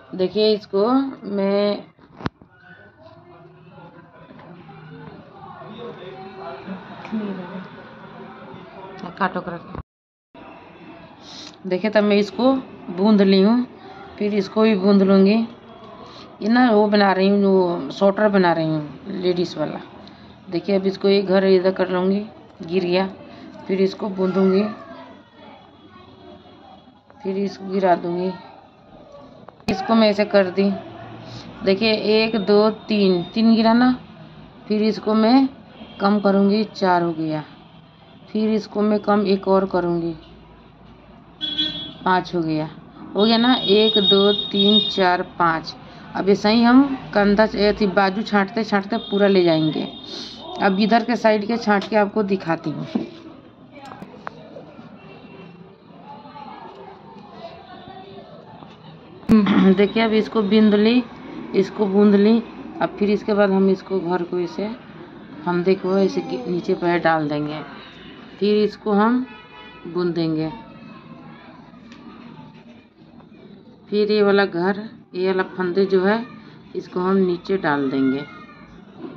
देखिए इसको मैं काटो कर, देखिए तब मैं इसको बूंद ली हूँ, फिर इसको भी बूंद लूँगी। ये ना वो बना रही हूँ, जो स्वेटर बना रही हूँ लेडीज़ वाला। देखिए अब इसको एक घर इधर कर लूँगी, गिर गया, फिर इसको बूंदूँगी, फिर इसको गिरा दूँगी। इसको मैं ऐसे कर दी, देखिए 1 2 3 3 गिरा ना, फिर इसको मैं कम करूँगी, 4 हो गया, फिर इसको मैं कम एक और करूँगी, 5 हो गया ना, 1 2 3 4 5। अब ऐसा ही हम कंधा बाजू छांटते छांटते पूरा ले जाएंगे। अब इधर के साइड के छांट के आपको दिखाती हूँ। देखिए अब इसको बिंद ली, इसको बूंद ली। अब फिर इसके बाद हम इसको घर को ऐसे फंदे को ऐसे नीचे पैर डाल देंगे, फिर इसको हम बूंदेंगे। फिर ये वाला घर, ये वाला फंदे जो है इसको हम नीचे डाल देंगे।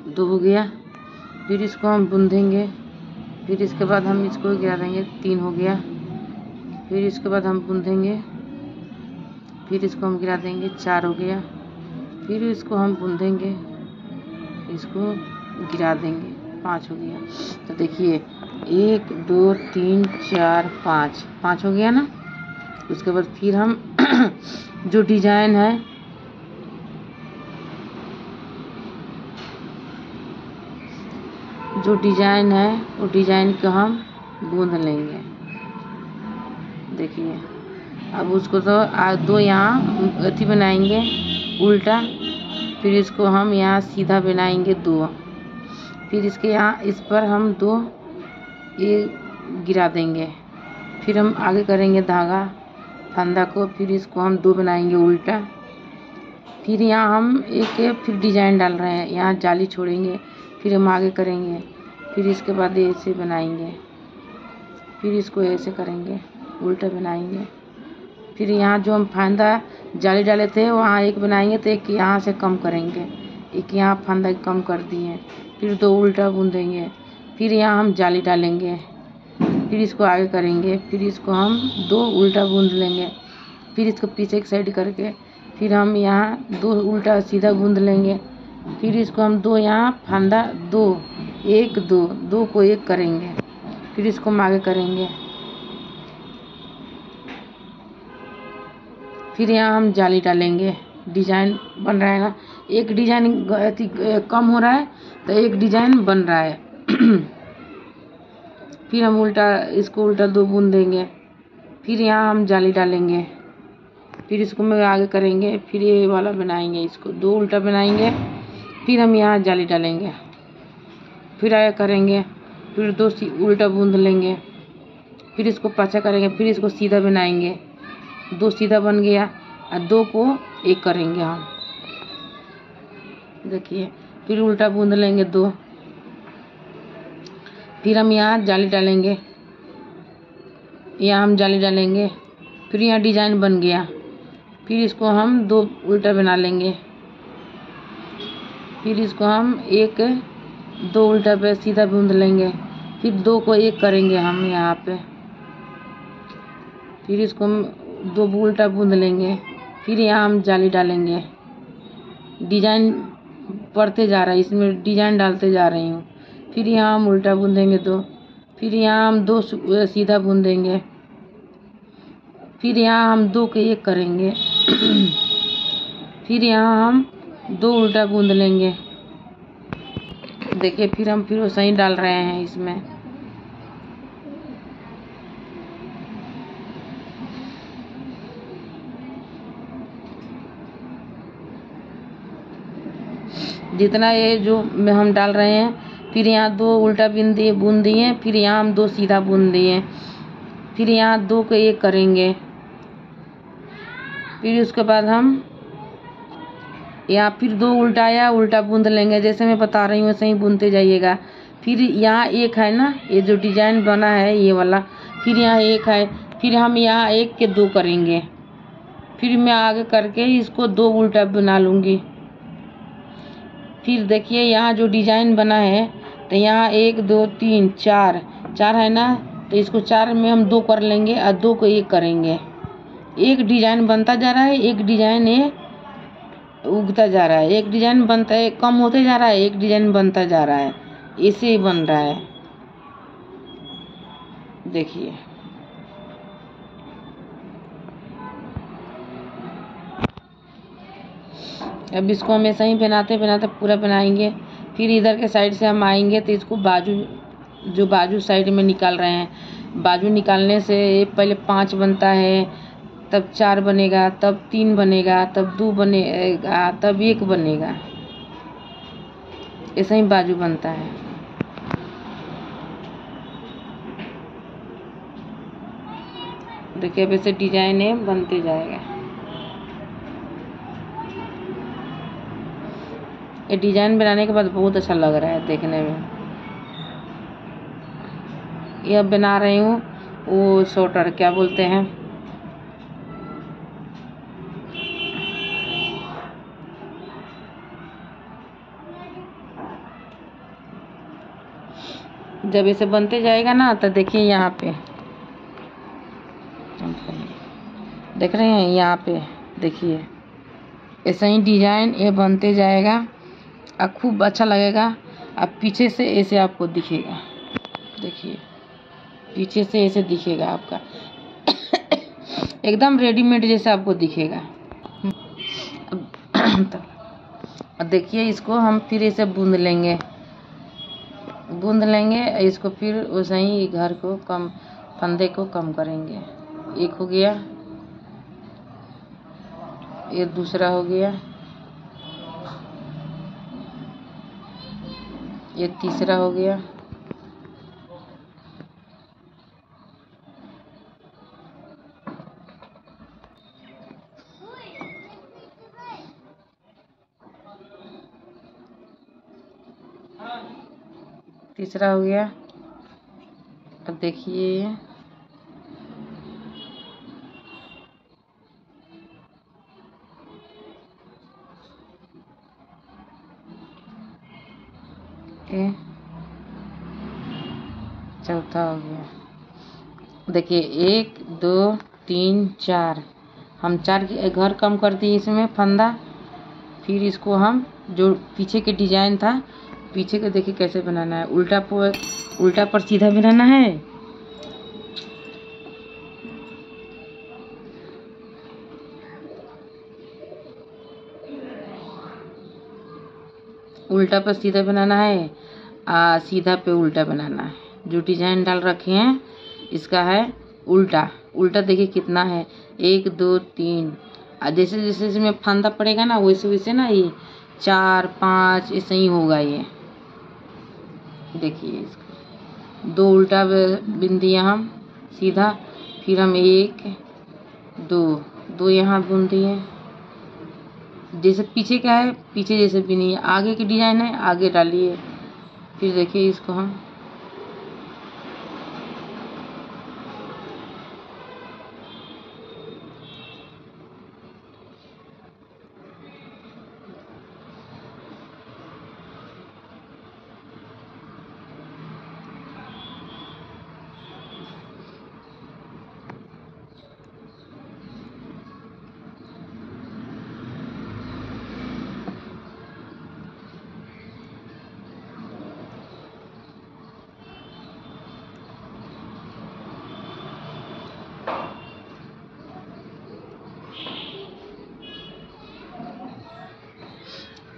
2 हो गया, फिर इसको हम बूंदेंगे, फिर इसके बाद हम इसको गिरा देंगे। 3 हो गया, फिर इसके बाद हम बूंदेंगे, फिर इसको हम गिरा देंगे। 4 हो गया, फिर इसको हम बूंदेंगे, इसको गिरा देंगे। 5 हो गया। तो देखिए 1 2 3 4 5 हो गया ना। उसके बाद फिर हम जो डिजाइन है वो डिजाइन को हम बूंद लेंगे। देखिए अब उसको तो 2 यहाँ अथी बनाएंगे उल्टा, फिर इसको हम यहाँ सीधा बनाएंगे 2, फिर इसके यहाँ इस पर हम 2 ये गिरा देंगे। फिर हम आगे करेंगे धागा फंदा को, फिर इसको हम 2 बनाएंगे उल्टा। फिर यहाँ हम एक फिर डिजाइन डाल रहे हैं, यहाँ जाली छोड़ेंगे, फिर हम आगे करेंगे, फिर इसके बाद ऐसे बनाएंगे, फिर इसको ऐसे करेंगे, उल्टा बनाएंगे। फिर यहाँ जो हम फंदा जाली डाले थे वहाँ एक बनाएंगे, तो एक यहाँ से कम करेंगे, एक यहाँ फंदा कम कर दिए, फिर 2 उल्टा बूंदेंगे, फिर यहाँ हम जाली डालेंगे, फिर इसको आगे करेंगे, फिर इसको हम 2 उल्टा बूंद लेंगे, फिर इसको पीछे की साइड करके फिर हम यहाँ 2 उल्टा सीधा बूंद लेंगे, फिर इसको हम 2 यहाँ फंदा 2 1 2 2 को एक करेंगे, फिर इसको हम आगे करेंगे, फिर यहाँ हम जाली डालेंगे। डिजाइन बन रहा है ना, एक डिजाइन कम हो रहा है तो एक डिजाइन बन रहा है। फिर हम इसको उल्टा 2 बूंद देंगे, फिर यहाँ हम जाली डालेंगे, फिर इसको मैं आगे करेंगे, फिर ये वाला बनाएंगे, इसको 2 उल्टा बनाएंगे, फिर हम यहाँ जाली डालेंगे, फिर आगे करेंगे, फिर 2 उल्टा बूंद लेंगे, फिर इसको पाछा करेंगे, फिर इसको सीधा बनाएंगे। 2 सीधा बन गया और 2 को एक करेंगे हम। देखिए फिर उल्टा बूंद लेंगे 2, फिर हम यहाँ जाली डालेंगे, यहाँ हम जाली डालेंगे, फिर यहाँ डिजाइन बन गया, फिर इसको हम 2 उल्टा बना लेंगे, फिर इसको हम 1 2 उल्टा पे सीधा बूंद लेंगे, फिर 2 को एक करेंगे हम यहाँ पे, फिर इसको हम 2 उल्टा बूंद लेंगे, फिर यहाँ हम जाली डालेंगे। डिजाइन बढ़ते जा रहा है, इसमें डिजाइन डालते जा रही हूँ। फिर यहाँ हम उल्टा बूंदेंगे 2, फिर यहाँ हम 2 सीधा बूंदेंगे, फिर यहाँ हम 2 के एक करेंगे, फिर यहाँ हम 2 उल्टा बूंद लेंगे। देखिए फिर हम वैसा ही डाल रहे हैं इसमें। जितना ये जो हम डाल रहे हैं, फिर यहाँ 2 उल्टा बूंद दिए, फिर यहाँ हम 2 सीधा बूंद दिए, फिर यहाँ 2 को एक करेंगे, फिर उसके बाद हम यहाँ फिर 2 उल्टा बूंद लेंगे। जैसे मैं बता रही हूँ वैसे ही बूंदते जाइएगा। फिर यहाँ एक है ना, ये जो डिजाइन बना है ये वाला, फिर यहाँ एक है, फिर हम यहाँ 1 के 2 करेंगे, फिर मैं आगे करके इसको 2 उल्टा बना लूँगी। फिर देखिए यहाँ जो डिजाइन बना है तो यहाँ 1 2 3 4 4 है ना, तो इसको 4 में हम 2 कर लेंगे और 2 को 1 करेंगे। एक डिजाइन बनता जा रहा है, एक डिजाइन ये उगता जा रहा है, एक डिजाइन बनता है कम होते जा रहा है, एक डिजाइन बनता जा रहा है, ऐसे ही बन रहा है। देखिए अब इसको हम ऐसा ही बनाते बनाते पूरा बनाएंगे। फिर इधर के साइड से हम आएंगे तो इसको बाजू साइड में निकाल रहे हैं। बाजू निकालने से पहले 5 बनता है, तब 4 बनेगा, तब 3 बनेगा, तब 2 बनेगा, तब 1 बनेगा। ऐसा ही बाजू बनता है। देखिए अब ऐसे डिजाइन है बनते जाएगा। ये डिजाइन बनाने के बाद बहुत अच्छा लग रहा है देखने में। ये अब बना रही हूँ वो स्वेटर, क्या बोलते हैं, जब इसे बनते जाएगा ना तो देखिए यहाँ पे देख रहे हैं, यहाँ पे देखिए ऐसा ही डिजाइन ये बनते जाएगा और खूब अच्छा लगेगा। अब पीछे से ऐसे आपको दिखेगा, देखिए पीछे से ऐसे दिखेगा आपका एकदम रेडीमेड जैसा आपको दिखेगा। अब देखिए इसको हम फिर ऐसे बूंद लेंगे इसको, फिर वैसे ही घर को कम फंदे को कम करेंगे। एक हो गया, ये दूसरा हो गया, ये तीसरा हो गया, तीसरा हो गया। अब देखिए चौथा हो गया। देखिए 1 2 3 4, हम 4 के घर कम कर दिए इसमें फंदा। फिर इसको हम जो पीछे के डिजाइन था, पीछे के देखिए कैसे बनाना है, उल्टा पर सीधा बनाना है। उल्टा पर सीधा बनाना है, सीधा पे उल्टा बनाना है। जो डिजाइन डाल रखे हैं इसका है उल्टा देखिए कितना है, 1 2 3। जैसे जैसे इसमें फंदा पड़ेगा ना वैसे वैसे ना ये 4 5 ऐसे ही होगा। ये देखिए इसको 2 उल्टा बिन दिया हम सीधा, फिर हम 1 2 यहाँ बुन दिए। जैसे पीछे का है पीछे जैसे बिनिए, आगे की डिजाइन है आगे डालिए। फिर देखिए इसको हम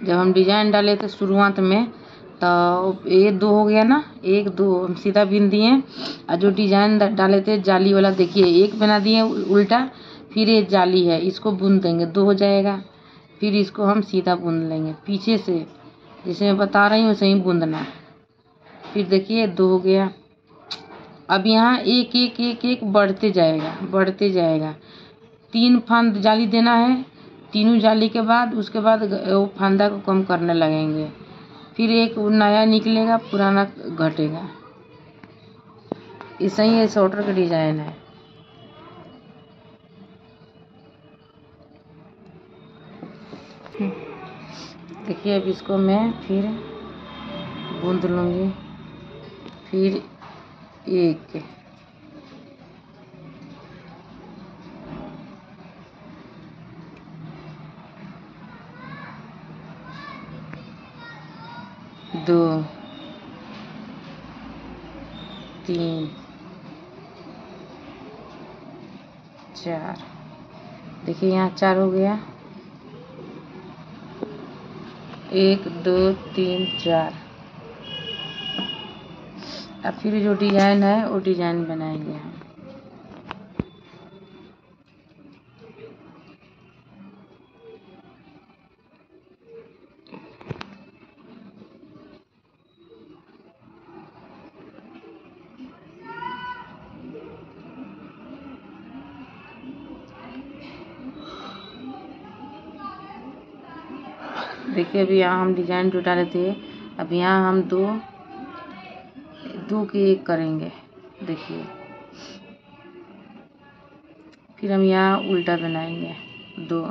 जब हम डिजाइन डाले थे शुरुआत में तो ये 2 हो गया ना, 1 2 हम सीधा बिन दिए। और जो डिजाइन डाले थे जाली वाला देखिए 1 बना दिए उल्टा, फिर ये जाली है इसको बुन देंगे 2 हो जाएगा। फिर इसको हम सीधा बुन लेंगे पीछे से, जैसे मैं बता रही हूँ वैसे ही बुनना है। फिर देखिए 2 हो गया। अब यहाँ 1 1 1 1 बढ़ते जाएगा। 3 फंद जाली देना है, तीनों जाली के बाद उसके बाद वो फंदा को कम करने लगेंगे। फिर एक नया निकलेगा, पुराना घटेगा। ऐसा ही ये स्वेटर का डिजाइन है। देखिए अब इसको मैं फिर गूंद लूँगी। फिर एक, दो, तीन, चार। देखिए यहाँ 4 हो गया। 1 2 3 4। अब फिर जो डिजाइन है वो डिजाइन बनाएंगे हम। देखिए अभी यहाँ हम डिजाइन जो डाले थे, अब यहाँ हम दो के एक करेंगे। देखिए फिर हम यहाँ उल्टा बनाएंगे 2।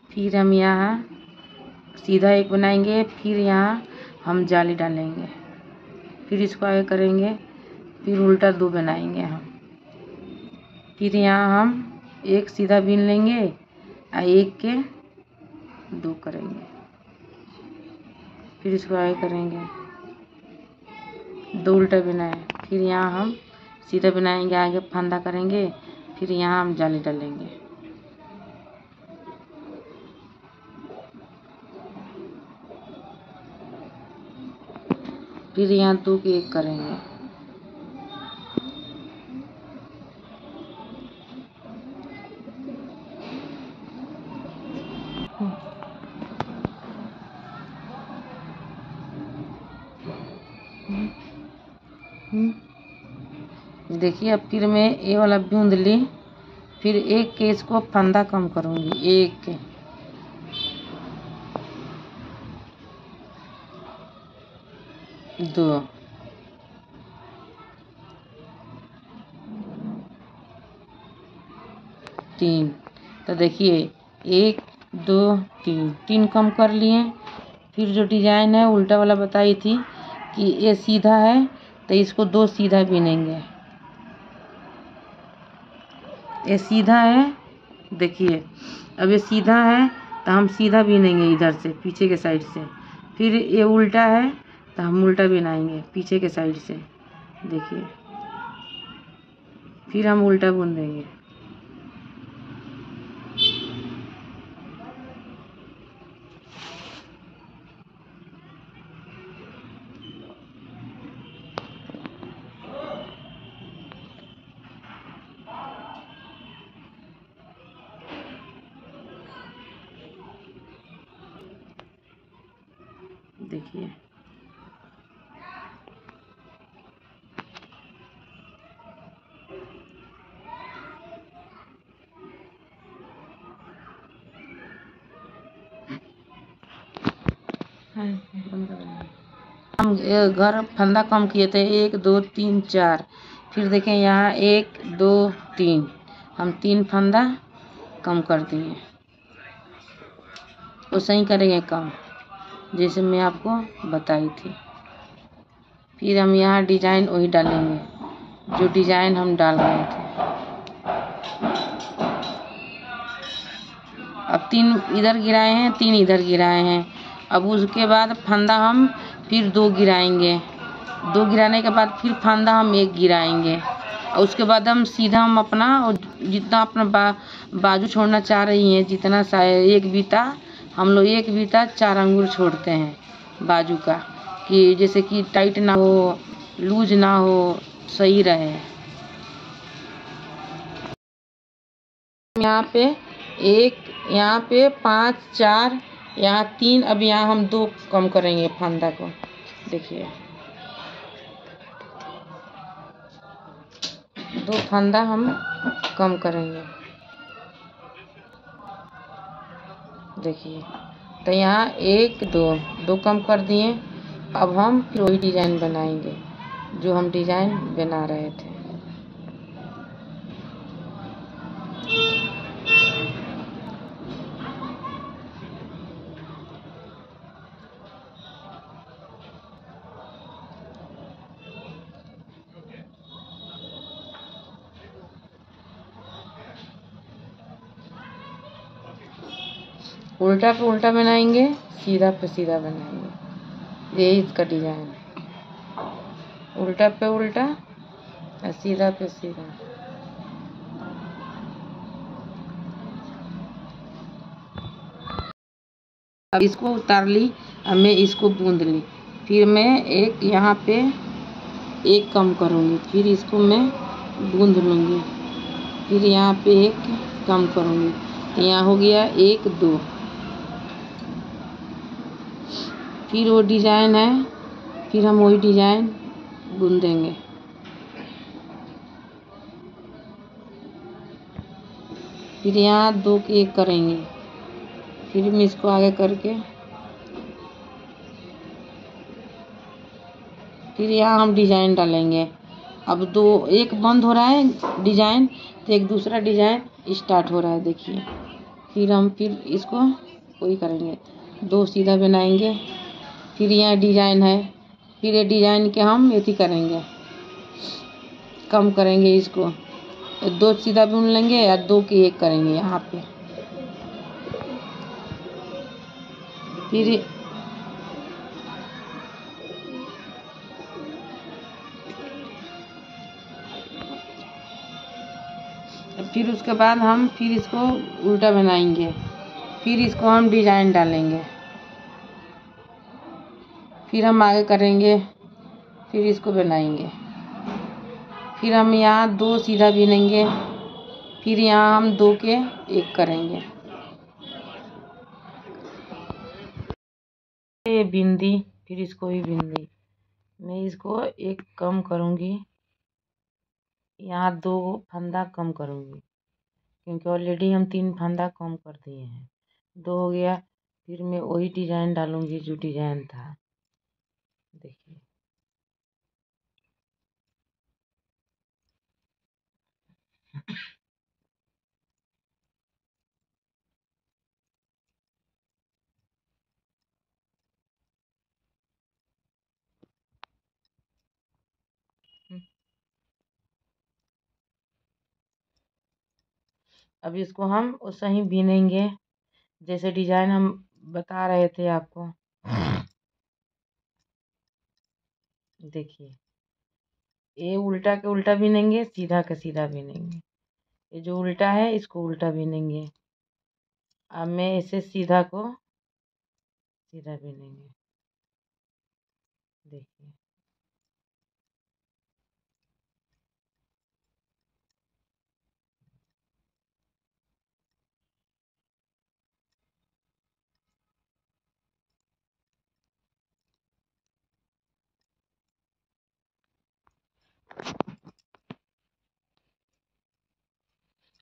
फिर हम यहाँ सीधा एक बनाएंगे। फिर यहाँ हम जाली डालेंगे। फिर इसको आगे करेंगे। फिर उल्टा 2 बनाएंगे हम। फिर यहाँ हम एक सीधा बीन लेंगे और एक के 2 करेंगे। फिर इसको आगे करेंगे, 2 उल्टा बनाए। फिर यहाँ हम सीधा बनाएंगे, आगे फंदा करेंगे। फिर यहाँ हम जाली डालेंगे। फिर यहाँ 2 के एक करेंगे। देखिए अब फिर मैं ये वाला बूंद ली। फिर एक के इसको फंदा कम करूँगी। 1 2 3। तो देखिए 1 2 3 कम कर लिए। फिर जो डिजाइन है उल्टा वाला बताई थी कि ये सीधा है तो इसको 2 सीधा बीनेंगे। ये सीधा है, देखिए अब ये सीधा है तो हम सीधा बीनेंगे इधर से, पीछे के साइड से। फिर ये उल्टा है तो हम उल्टा बिनाएंगे पीछे के साइड से। देखिए फिर हम उल्टा बुन देंगे। देखिए हम घर फंदा कम किए थे 1 2 3 4। फिर देखें यहाँ 1 2 3 हम 3 फंदा कम कर दिए। वैसे ही करेंगे कम जैसे मैं आपको बताई थी। फिर हम यहाँ डिजाइन वही डालेंगे जो डिजाइन हम डाल रहे थे। अब 3 इधर गिराए हैं, 3 इधर गिराए हैं। अब उसके बाद फंदा हम फिर 2 गिराएंगे। 2 गिराने के बाद फिर फंदा हम 1 गिराएंगे। और उसके बाद हम सीधा हम अपना और जितना अपना बाजू छोड़ना चाह रही हैं, जितना सा 1 बीता हम लोग 1 बीता 4 अंगुल छोड़ते हैं बाजू का, कि जैसे कि टाइट ना हो, लूज ना हो, सही रहे। यहाँ पे 1, यहाँ पे 5 4, यहाँ 3। अब यहाँ हम 2 कम करेंगे फंदा को। देखिए 2 फंदा हम कम करेंगे। देखिए तो यहाँ 1 2 कम कर दिए। अब हम फिर वही डिजाइन बनाएंगे जो हम डिजाइन बना रहे थे। उल्टा पे उल्टा बनाएंगे, सीधा पे सीधा बनाएंगे। यही इसका डिजाइन है, उल्टा पे उल्टा और सीधा पे सीधा। अब इसको उतार ली, अब मैं इसको बूंद ली, फिर मैं एक यहाँ पे एक कम करूँगी, फिर इसको मैं बूंद लूँगी, फिर यहाँ पे एक कम करूँगी, तो यहाँ हो गया 1 2। फिर वो डिजाइन है, फिर हम वही डिजाइन बूंदेंगे। फिर यहाँ 2 के 1 करेंगे, फिर हम इसको आगे करके फिर यहाँ हम डिजाइन डालेंगे। अब 2 एक बंद हो रहा है डिजाइन, तो एक दूसरा डिजाइन स्टार्ट हो रहा है, देखिए। फिर इसको वही करेंगे, 2 सीधा बनाएंगे, फिर यहाँ डिजाइन है, फिर ये डिजाइन के हम ऐसी करेंगे, कम करेंगे इसको, 2 सीधा बुन लेंगे या 2 के 1 करेंगे यहाँ पे। फिर उसके बाद हम फिर इसको उल्टा बनाएंगे, फिर इसको हम डिजाइन डालेंगे, फिर हम आगे करेंगे, फिर इसको बनाएंगे, फिर हम यहाँ 2 सीधा बिनेंगे, फिर यहाँ हम 2 के 1 करेंगे। ये बिंदी, फिर इसको भी बिंदी, मैं इसको एक कम करूँगी, यहाँ 2 फंदा कम करूँगी, क्योंकि ऑलरेडी हम 3 फंदा कम कर दिए हैं, 2 हो गया। फिर मैं वही डिजाइन डालूँगी जो डिजाइन था, देखिए। अब इसको हम वैसे ही बिनेंगे जैसे डिजाइन हम बता रहे थे आपको, देखिए। ये उल्टा के उल्टा बिनेंगे, सीधा के सीधा बिनेंगे। ये जो उल्टा है इसको उल्टा बिनेंगे। अब मैं इसे सीधा को सीधा बिनेंगे, देखिए।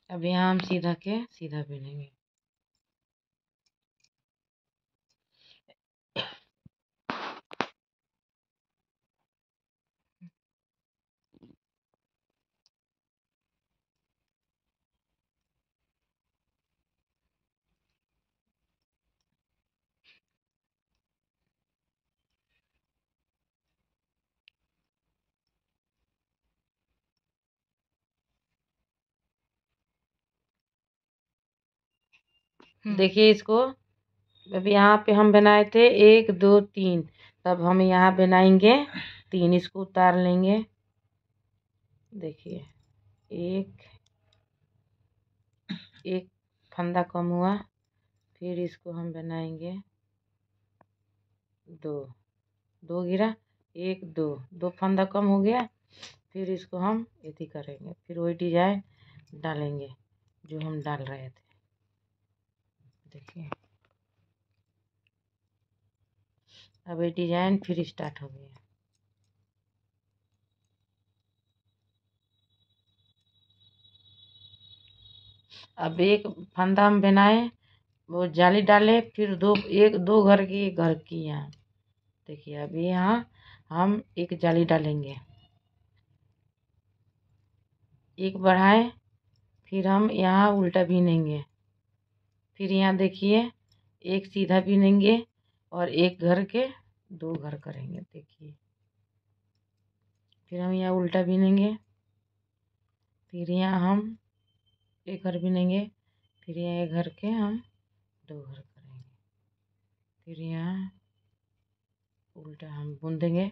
अब यहाँ हम सीधा के सीधा बिनेंगे। देखिए इसको, अब यहाँ पे हम बनाए थे 1 2 3, तब हम यहाँ बनाएंगे 3, इसको उतार लेंगे, देखिए। एक फंदा कम हुआ, फिर इसको हम बनाएंगे 2 2 गिरा, 1 2 2 फंदा कम हो गया, फिर इसको हम ऐसे करेंगे, फिर वही डिजाइन डालेंगे जो हम डाल रहे थे, देखिए। अब ये डिजाइन फिर स्टार्ट हो गया। अब एक फंदा हम बनाए, वो जाली डाले, फिर 2 घर की यहाँ, देखिए। अभी यहाँ हम एक जाली डालेंगे, एक बढ़ाए, फिर हम यहाँ उल्टा बिनेंगे, फिर यहाँ देखिए एक सीधा बिनेंगे और एक घर के 2 घर करेंगे, देखिए। फिर हम यहाँ उल्टा बिनेंगे, फिर यहाँ हम एक घर बिनेंगे, फिर यहाँ एक घर के हम 2 घर करेंगे। फिर यहाँ उल्टा हम बुन देंगे।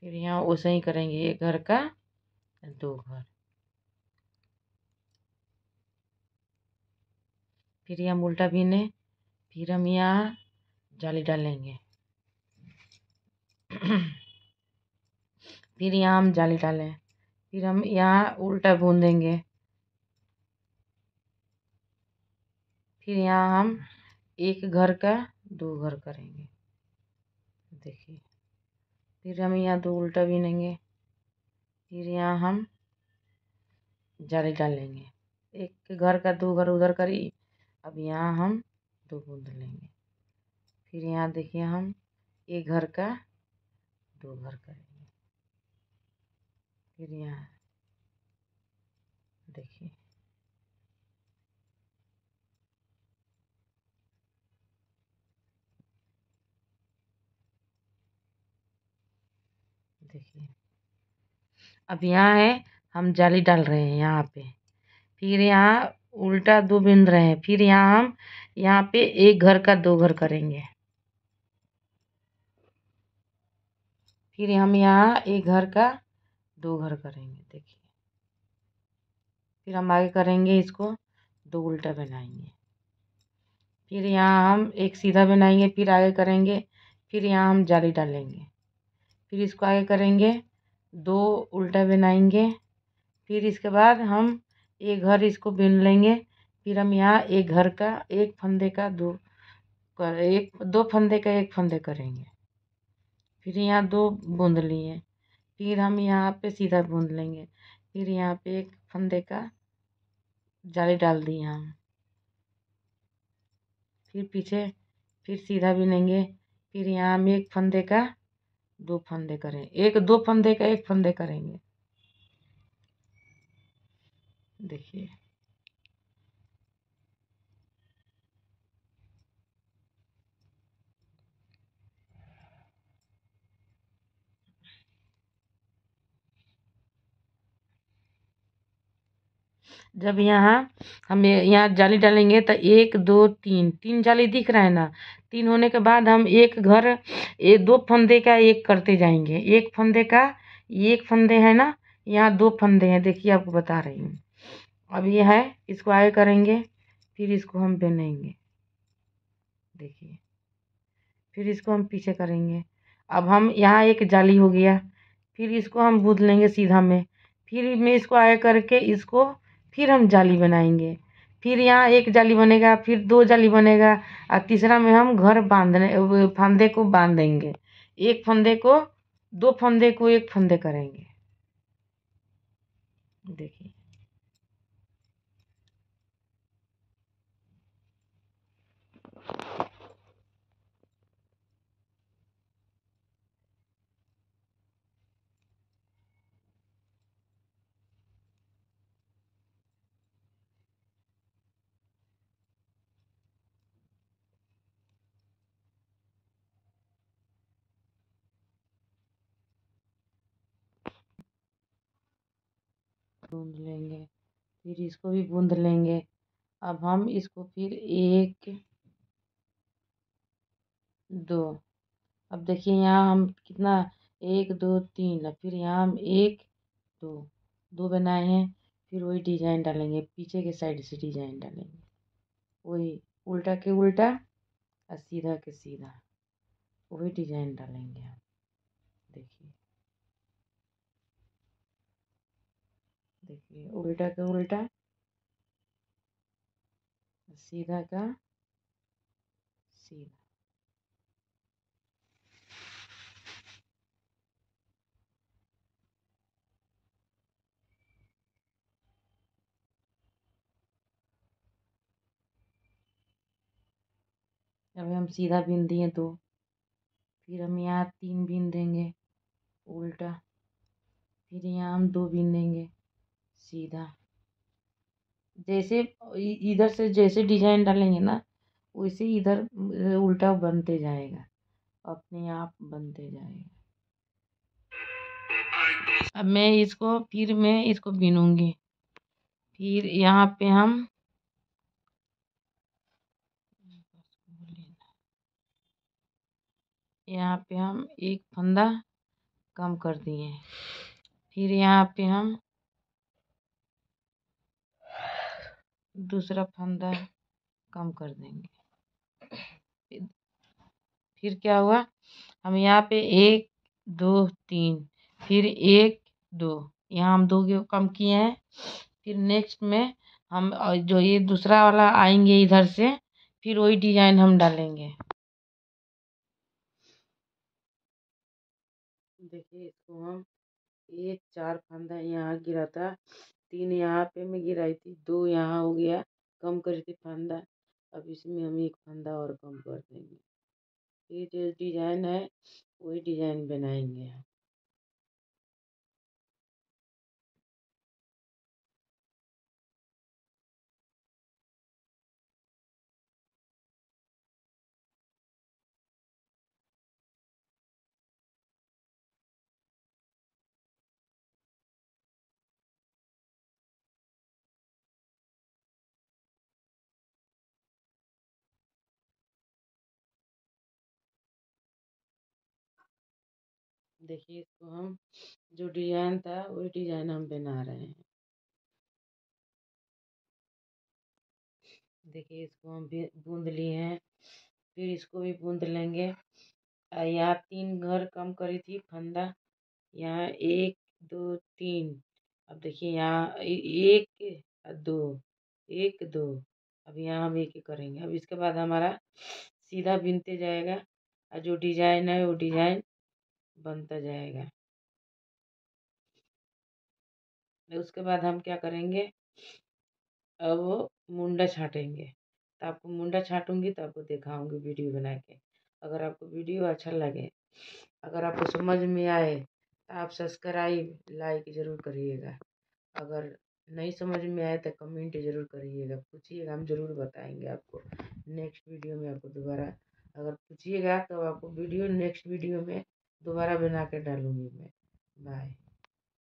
फिर यहाँ वैसे ही करेंगे, एक घर का 2 घर। फिर हम उल्टा बीने, फिर हम यहाँ जाली डालेंगे। फिर यहाँ हम जाली डालें, फिर हम यहाँ उल्टा बुन देंगे। फिर यहाँ हम एक घर का 2 घर करेंगे। देखिए, फिर हम यहाँ 2 उल्टा बीनेंगे। फिर यहाँ हम जाली डालेंगे, एक घर का 2 घर उधर करी। अब यहाँ हम 2 बूंद लेंगे। फिर यहाँ देखिए हम एक घर का 2 घर करेंगे। फिर यहाँ देखिए, देखिए अब यहाँ है, हम जाली डाल रहे हैं यहाँ पे। फिर यहाँ उल्टा 2 बिन रहे हैं। फिर यहाँ हम यहाँ पे एक घर का 2 घर करेंगे। फिर हम यहाँ एक घर का 2 घर करेंगे। देखिए, फिर हम आगे करेंगे, इसको 2 उल्टा बनाएंगे। फिर यहाँ हम एक सीधा बनाएंगे, फिर आगे करेंगे। फिर यहाँ हम जाली डालेंगे। फिर इसको आगे करेंगे, 2 उल्टा बनाएंगे। फिर इसके बाद हम एक घर इसको बिन लेंगे। फिर हम यहाँ एक घर का एक फंदे का 2 फंदे का 1 फंदे करेंगे। फिर यहाँ 2 बूंद लिए। फिर हम यहाँ पे सीधा बूंद लेंगे। फिर यहाँ पे एक फंदे का जाली डाल दी हम। फिर पीछे फिर सीधा बिनेंगे। फिर यहाँ हम एक फंदे का 2 फंदे करें, 2 फंदे का 1 फंदे करेंगे। देखिए, जब यहाँ हम यहाँ जाली डालेंगे तो 1 2 3 जाली दिख रहा है ना। 3 होने के बाद हम एक घर 2 फंदे का 1 करते जाएंगे। एक फंदे का 1 फंदे है ना, यहाँ 2 फंदे हैं। देखिए, आपको बता रही हूँ। अब ये है, इसको आगे करेंगे। फिर इसको हम बिनेंगे। देखिए, फिर इसको हम पीछे करेंगे। अब हम यहाँ एक जाली हो गया। फिर इसको हम बूंद लेंगे सीधा में। फिर मैं इसको आगे करके इसको फिर हम जाली बनाएंगे। फिर यहाँ एक जाली बनेगा, फिर 2 जाली बनेगा, और तीसरा में हम घर बांधने फंदे को बांध देंगे। एक फंदे को 2 फंदे को 1 फंदे करेंगे। देखिए, बूंद लेंगे। फिर इसको भी बूंद लेंगे। अब हम इसको फिर 1 2, अब देखिए यहाँ हम कितना 1 2 3, अब फिर यहाँ हम 1 2 2 बनाए हैं। फिर वही डिजाइन डालेंगे, पीछे के साइड से डिजाइन डालेंगे, वही उल्टा के उल्टा और सीधा के सीधा वही डिजाइन डालेंगे हम। देखिए, देखिए उल्टा के उल्टा, सीधा का सीधा। अभी हम सीधा बीन दिए 2। फिर हम यहाँ 3 बीन देंगे उल्टा। फिर यहाँ हम 2 बीन देंगे सीधा। जैसे इधर से जैसे डिजाइन डालेंगे ना, वैसे इधर उल्टा बनते जाएगा, अपने आप बनते जाएगा। अब मैं इसको बीनूंगी। फिर यहाँ पे हम यहाँ पे हम एक फंदा कम कर दिए। फिर यहाँ पे हम दूसरा फंदा कम कर देंगे। फिर क्या हुआ, हम यहाँ पे 1 2 3, फिर 1 2, यहाँ हम 2 कम किए हैं। फिर नेक्स्ट में हम जो ये दूसरा वाला आएंगे इधर से, फिर वही डिजाइन हम डालेंगे। देखिए इसको हम 1 4 फंदा यहाँ गिरा था, 3 यहाँ पे मैं गिराई थी, 2 यहाँ हो गया, कम करी थी फंदा। अब इसमें हम 1 फंदा और कम कर देंगे। ये जो डिजाइन है वही डिजाइन बनाएंगे हम। देखिए इसको हम जो डिजाइन था वही डिजाइन हम बना रहे हैं। देखिए इसको हम भी बूंद लिए हैं, फिर इसको भी बूंद लेंगे। यहाँ 3 घर कम करी थी फंदा, यहाँ 1 2 3। अब देखिए यहाँ 1 2 1 2, अब यहाँ हम एक ही करेंगे। अब इसके बाद हमारा सीधा बिनते जाएगा और जो डिजाइन है वो डिजाइन बनता जाएगा। उसके बाद हम क्या करेंगे, अब वो मुंडा छाटेंगे। तो आपको मुंडा छाटूंगी तो आपको दिखाऊंगी वीडियो बना के। अगर आपको वीडियो अच्छा लगे, अगर आपको समझ में आए तो आप सब्सक्राइब लाइक ज़रूर करिएगा। अगर नहीं समझ में आए तो कमेंट ज़रूर करिएगा, पूछिएगा, हम ज़रूर बताएंगे आपको। नेक्स्ट वीडियो में आपको दोबारा अगर पूछिएगा तो आपको वीडियो नेक्स्ट वीडियो में दोबारा बना के डालूंगी मैं। बाय।